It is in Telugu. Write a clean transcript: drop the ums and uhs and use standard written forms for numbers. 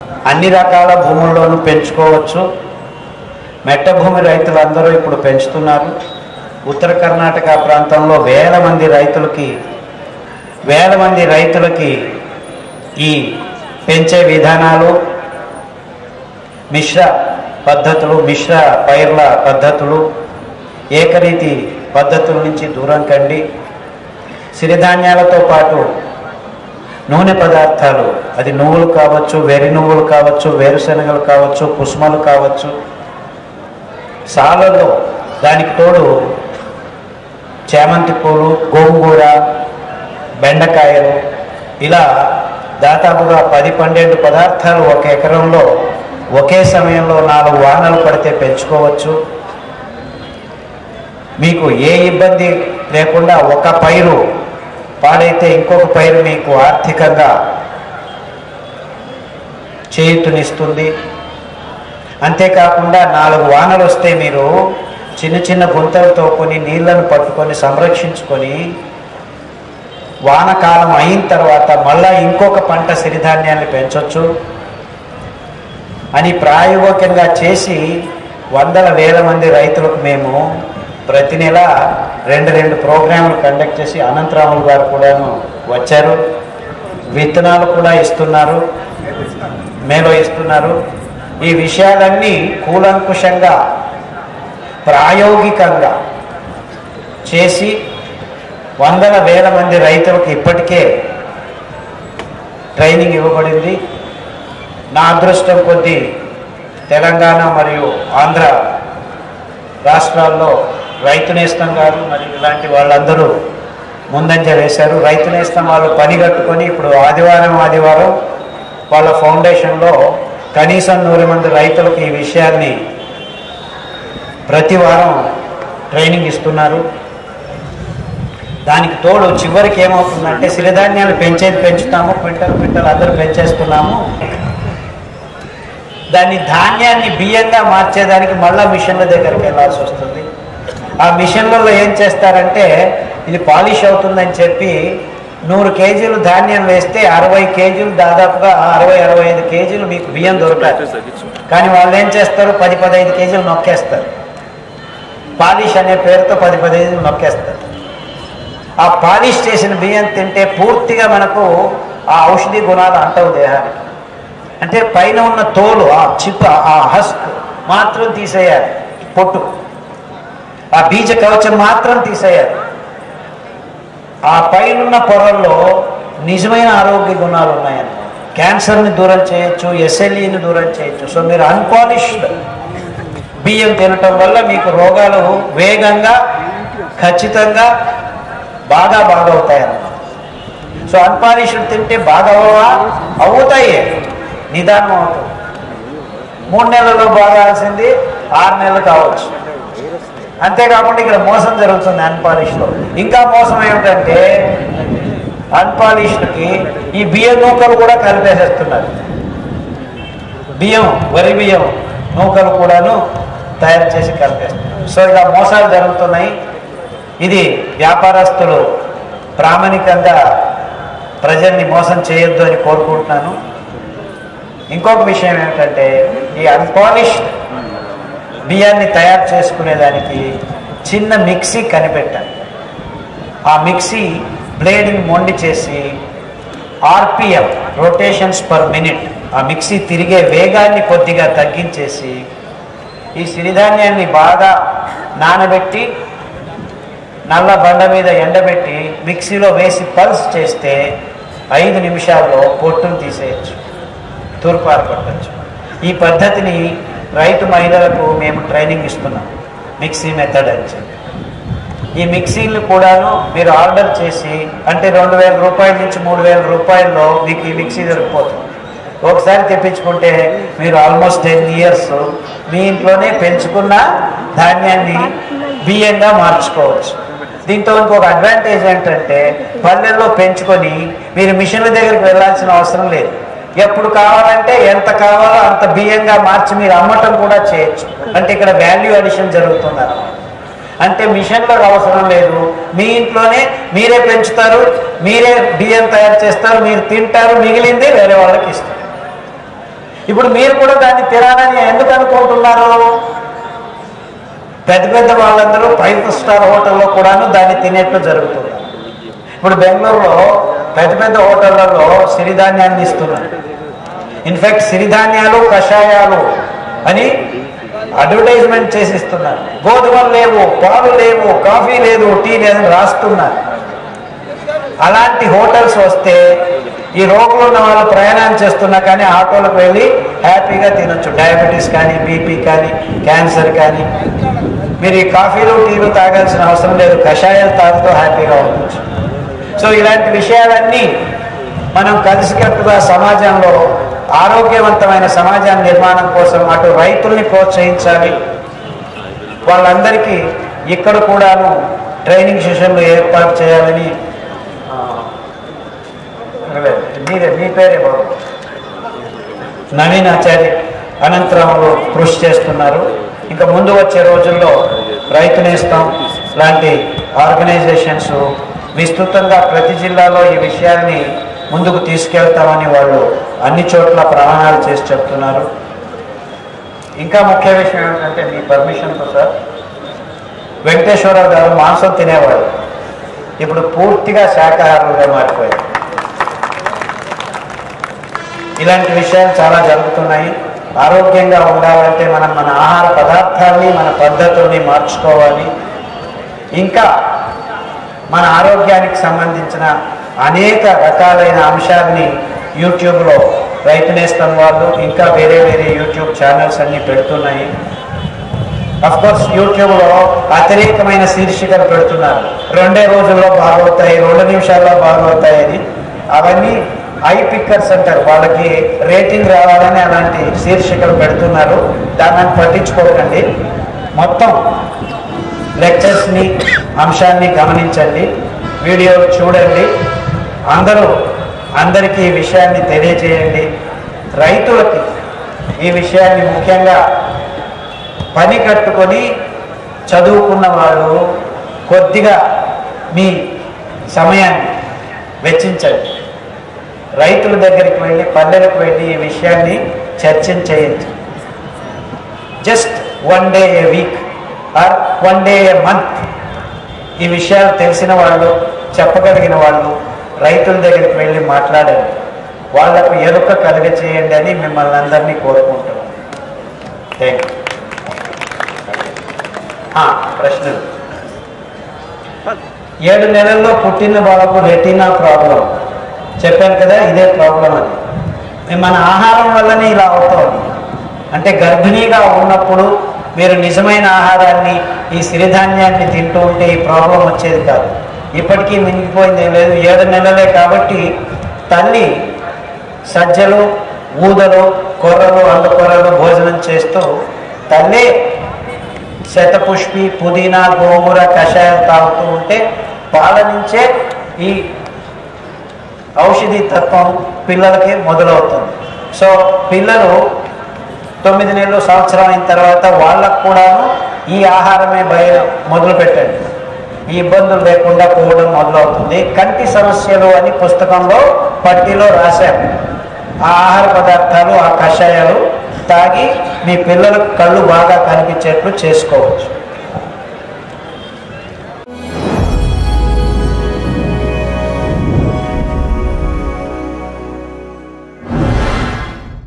అన్ని రకాల భూముల్లోనూ పెంచుకోవచ్చు. మెట్ట భూమి రైతులందరూ ఇప్పుడు పెంచుతున్నారు. ఉత్తర కర్ణాటక ప్రాంతంలో వేల మంది రైతులకి ఈ పెంచే విధానాలు, మిశ్ర పద్ధతులు, మిశ్ర పైర్ల పద్ధతులు, ఏకరీతి పద్ధతుల నుంచి దూరం కండి. సిరిధాన్యాలతో పాటు నూనె పదార్థాలు, అది నువ్వులు కావచ్చు, వెర్రి నువ్వులు కావచ్చు, వేరుశనగలు కావచ్చు, కుసుమలు కావచ్చు, సాలలో దానికి తోడు చేమంతి పూలు, గోంగూర, బెండకాయలు, ఇలా దాదాపుగా 10-12 పదార్థాలు ఒక ఎకరంలో ఒకే సమయంలో 4 వానలు పడితే పెంచుకోవచ్చు. మీకు ఏ ఇబ్బంది లేకుండా ఒక పైరు పాడైతే ఇంకొక పైరు మీకు ఆర్థికంగా చేయూతనిస్తుంది. అంతేకాకుండా 4 వానలు వస్తే మీరు చిన్న చిన్న గుంతలతో కొన్ని నీళ్లను పట్టుకొని సంరక్షించుకొని వానకాలం అయిన తర్వాత మళ్ళా ఇంకొక పంట సిరిధాన్యాన్ని పెంచవచ్చు అని ప్రాయోగికంగా చేసి వందల వేల మంది రైతులకు మేము ప్రతి నెల 2 ప్రోగ్రాములు కండక్ట్ చేసి అనంతరాములు గారు కూడాను వచ్చారు. విత్తనాలు కూడా ఇస్తున్నారు, మేలో ఇస్తున్నారు. ఈ విషయాలన్నీ కూలంకుషంగా ప్రాయోగికంగా చేసి వందల వేల మంది రైతులకు ఇప్పటికే ట్రైనింగ్ ఇవ్వబడింది. నా అదృష్టం కొద్దీ తెలంగాణ మరియు ఆంధ్ర రాష్ట్రాల్లో రైతు నేస్తం గారు మరియు ఇలాంటి వాళ్ళందరూ ముందంజ వేశారు. రైతు నేస్తం వాళ్ళు పని కట్టుకొని ఇప్పుడు ఆదివారం వాళ్ళ ఫౌండేషన్లో కనీసం 100 మంది రైతులకు ఈ విషయాన్ని ప్రతి వారం ట్రైనింగ్ ఇస్తున్నారు. దానికి తోడు చివరికి ఏమవుతుందంటే సిరిధాన్యాలు పెంచుతాము, క్వింటల్ అందరూ పెంచేస్తున్నాము. దాన్ని ధాన్యాన్ని బియ్యంగా మార్చేదానికి మళ్ళా మిషన్ల దగ్గరికి వెళ్ళాల్సి వస్తుంది. ఆ మిషన్లలో ఏం చేస్తారంటే ఇది పాలిష్ అవుతుందని చెప్పి 100 కేజీలు ధాన్యం వేస్తే 60 కేజీలు, దాదాపుగా 60-65 కేజీలు మీకు బియ్యం దొరకాలి. కానీ వాళ్ళు ఏం చేస్తారు, 10-15 కేజీలు నొక్కేస్తారు. పాలిష్ అనే పేరుతో 10-15 నొక్కేస్తారు. ఆ పాలిష్ చేసిన బియ్యం తింటే పూర్తిగా మనకు ఆ ఔషధి గుణాలు అంటవు దేహానికి. అంటే పైన ఉన్న తోలు, ఆ చిప్ప, ఆ హస్క్ మాత్రం తీసేయాలి, పొట్టు, ఆ బీజ కవచం మాత్రం తీసేయాలి. ఆ పైనున్న పొరల్లో నిజమైన ఆరోగ్య గుణాలు ఉన్నాయన్నమాట. క్యాన్సర్ని దూరం చేయొచ్చు, ఎస్ఎల్ఈని దూరం చేయొచ్చు. సో మీరు అన్పాలిష్డ్ బియ్యం తినటం వల్ల మీకు రోగాలు వేగంగా, ఖచ్చితంగా బాగా అవుతాయన్నమాట. సో అన్పాలిష్డ్ తింటే బాగా అవుతాయి, నిదానం అవుతుంది. 3 నెలల్లో బాగాల్సింది 6 నెలలు కావచ్చు. అంతేకాకుండా ఇక్కడ మోసం జరుగుతుంది అన్పాలిష్లో. ఇంకా మోసం ఏమిటంటే అన్పాలిష్డ్కి ఈ బియ్యం నూకలు కూడా కలిపేసేస్తున్నారు. వరి బియ్యం నూకలు కూడాను తయారు చేసి కలిపేస్తున్నారు. సో ఇలా మోసాలు జరుగుతున్నాయి. ఇది వ్యాపారస్తులు ప్రామాణికంగా ప్రజల్ని మోసం చేయొద్దు అని కోరుకుంటున్నాను. ఇంకొక విషయం ఏమిటంటే ఈ అన్పాలిష్డ్ బియ్యాన్ని తయారు చేసుకునేదానికి చిన్న మిక్సీ కనిపెట్టాలి. ఆ మిక్సీ బ్లేడ్ని మొండి చేసి ఆర్పిఎం, రొటేషన్స్ పర్ మినిట్, ఆ మిక్సీ తిరిగే వేగాన్ని కొద్దిగా తగ్గించేసి ఈ సిరిధాన్యాన్ని బాగా నానబెట్టి నల్ల బండ మీద ఎండబెట్టి మిక్సీలో వేసి పల్స్ చేస్తే 5 నిమిషాల్లో పొట్టును తీసేయచ్చు, తూర్పార పట్టచ్చు. ఈ పద్ధతిని రైతు మహిళలకు మేము ట్రైనింగ్ ఇస్తున్నాం, మిక్సీ మెథడ్ అని చెప్పి. ఈ మిక్సీలు కూడాను మీరు ఆర్డర్ చేసి, అంటే 2000 రూపాయల నుంచి 3000 రూపాయల్లో మీకు ఈ మిక్సీ దొరికిపోతుంది. ఒకసారి తెప్పించుకుంటే మీరు ఆల్మోస్ట్ 10 ఇయర్స్ మీ ఇంట్లోనే పెంచుకున్న ధాన్యాన్ని బియ్యంగా మార్చుకోవచ్చు. దీంతో ఇంకొక అడ్వాంటేజ్ ఏంటంటే పల్లెల్లో పెంచుకొని మీరు మిషన్ల దగ్గరికి వెళ్ళాల్సిన అవసరం లేదు. ఎప్పుడు కావాలంటే ఎంత కావాలో అంత బియ్యంగా మార్చి మీరు అమ్మటం కూడా చేయొచ్చు. అంటే ఇక్కడ వాల్యూ అడిషన్ జరుగుతుంది అన్నమాట. అంటే మిషన్లకు అవసరం లేదు, మీ ఇంట్లోనే మీరే పెంచుతారు, మీరే బియ్యం తయారు చేస్తారు, మీరు తింటారు, మిగిలింది వేరే వాళ్ళకి ఇస్తారు. ఇప్పుడు మీరు కూడా దాన్ని తినాలని ఎందుకు అనుకుంటున్నారు? పెద్ద పెద్ద వాళ్ళందరూ 5 స్టార్ హోటల్లో కూడాను దాన్ని తినేట్లు జరుగుతుంది. ఇప్పుడు బెంగళూరులో పెద్ద పెద్ద హోటళ్లలో సిరిధాన్యాన్ని ఇస్తున్నారు. ఇన్ఫాక్ట్ సిరిధాన్యాలు కషాయాలు అని అడ్వర్టైజ్మెంట్ చేసి ఇస్తున్నారు. గోధుమలు లేవు, పాలు లేవు, కాఫీ లేదు, టీ లేదని రాస్తున్నారు. అలాంటి హోటల్స్ వస్తే ఈ రోగులు ఉన్న వాళ్ళు ప్రయాణం చేస్తున్నా కానీ ఆటోలకు వెళ్ళి హ్యాపీగా తినొచ్చు. డయాబెటీస్ కానీ, బీపీ కానీ, క్యాన్సర్ కానీ. మీరు ఈ కాఫీలు టీలు తాగాల్సిన అవసరం లేదు, కషాయాలు తాగుతూ హ్యాపీగా ఉండొచ్చు. సో ఇలాంటి విషయాలన్నీ మనం కలిసికట్టుగా సమాజంలో ఆరోగ్యవంతమైన సమాజాన్ని నిర్మాణం కోసం అటు రైతుల్ని ప్రోత్సహించాలి. వాళ్ళందరికీ ఇక్కడ కూడాను ట్రైనింగ్ సెషన్లు ఏర్పాటు చేయాలని మీ పేరే బాబు నవీన్ ఆచార్య అనంతరాములు కృషి చేస్తున్నారు. ఇంకా ముందు వచ్చే రోజుల్లో రైతు నేస్తం లాంటి ఆర్గనైజేషన్స్ విస్తృతంగా ప్రతి జిల్లాలో ఈ విషయాన్ని ముందుకు తీసుకెళ్తామని వాళ్ళు అన్ని చోట్ల ప్రమాణాలు చేసి చెప్తున్నారు. ఇంకా ముఖ్య విషయం ఏమిటంటే, మీ పర్మిషన్తో సార్, వెంకటేశ్వరరావు గారు మాంసం తినేవాడు, ఇప్పుడు పూర్తిగా శాకాహారులుగా మారిపోయారు. ఇలాంటి విషయాలు చాలా జరుగుతున్నాయి. ఆరోగ్యంగా ఉండాలంటే మనం మన ఆహార పదార్థాన్ని, మన పద్ధతుల్ని మార్చుకోవాలి. ఇంకా మన ఆరోగ్యానికి సంబంధించిన అనేక రకాలైన అంశాలని యూట్యూబ్లో రైతు నేస్తం వాళ్ళు ఇంకా వేరే వేరే యూట్యూబ్ ఛానల్స్ అన్నీ పెడుతున్నాయి. అఫ్కోర్స్ యూట్యూబ్లో అతిరేకమైన శీర్షికలు పెడుతున్నారు. 2 రోజుల్లో బాగవుతాయి, 2 నిమిషాల్లో బాగవుతాయి అని. అవన్నీ ఐ పిక్కర్స్ అంటారు, వాళ్ళకి రేటింగ్ రావాలని అలాంటి శీర్షికలు పెడుతున్నారు. దాన్ని పట్టించుకోకండి. మొత్తం లెక్చర్స్ని, అంశాన్ని గమనించండి, వీడియోలు చూడండి. అందరికీ ఈ విషయాన్ని తెలియజేయండి. రైతులకి ఈ విషయాన్ని ముఖ్యంగా పని కట్టుకొని చదువుకున్న వాళ్ళు కొద్దిగా మీ సమయాన్ని వెచ్చించండి. రైతుల దగ్గరికి వెళ్ళి, పల్లెలకు వెళ్ళి ఈ విషయాన్ని చర్చించేయండి. Just 1 day a week or 1 day a month ఈ విషయాలు తెలిసిన వాళ్ళు, చెప్పగలిగిన వాళ్ళు రైతుల దగ్గరికి వెళ్ళి మాట్లాడండి. వాళ్లకు ఎరుక కలుగ చేయండి అని మిమ్మల్ని అందరినీ కోరుకుంటున్నాను. Thank you. ప్రశ్నలు. 7 నెలల్లో పుట్టిన బాబు రెటీనా ప్రాబ్లం చెప్పాను కదా, ఇదే ప్రాబ్లం అని. మన ఆహారం వల్లనే ఇలా అవుతుంది. అంటే గర్భిణీగా ఉన్నప్పుడు మీరు నిజమైన ఆహారాన్ని, ఈ సిరిధాన్యాన్ని తింటూ ఉంటే ఈ ప్రాబ్లం వచ్చేది కాదు. ఇప్పటికీ మింగిపోయింది ఏం లేదు. 7 నెలలే కాబట్టి తల్లి సజ్జలు, ఊదలు, కొర్రలు, అండుకొర్రలు భోజనం చేస్తూ తల్లి శతపుష్పి, పుదీనా, గోంగూర కషాయం తాగుతూ ఉంటే పాల నుంచే ఈ ఔషధి తత్వం పిల్లలకి మొదలవుతుంది. సో పిల్లలు 9 నెలలు, సంవత్సరం అయిన తర్వాత వాళ్ళకు కూడాను ఈ ఆహారమే మొదలు పెట్టండి. ఈ ఇబ్బందులు లేకుండా పోవడం మొదలవుతుంది. కంటి సమస్యలు అని పుస్తకంలో పట్టీలో రాశారు. ఆ ఆహార పదార్థాలు, ఆ కషాయాలు తాగి మీ పిల్లలకు కళ్ళు బాగా కనిపించేట్లు చేసుకోవచ్చు.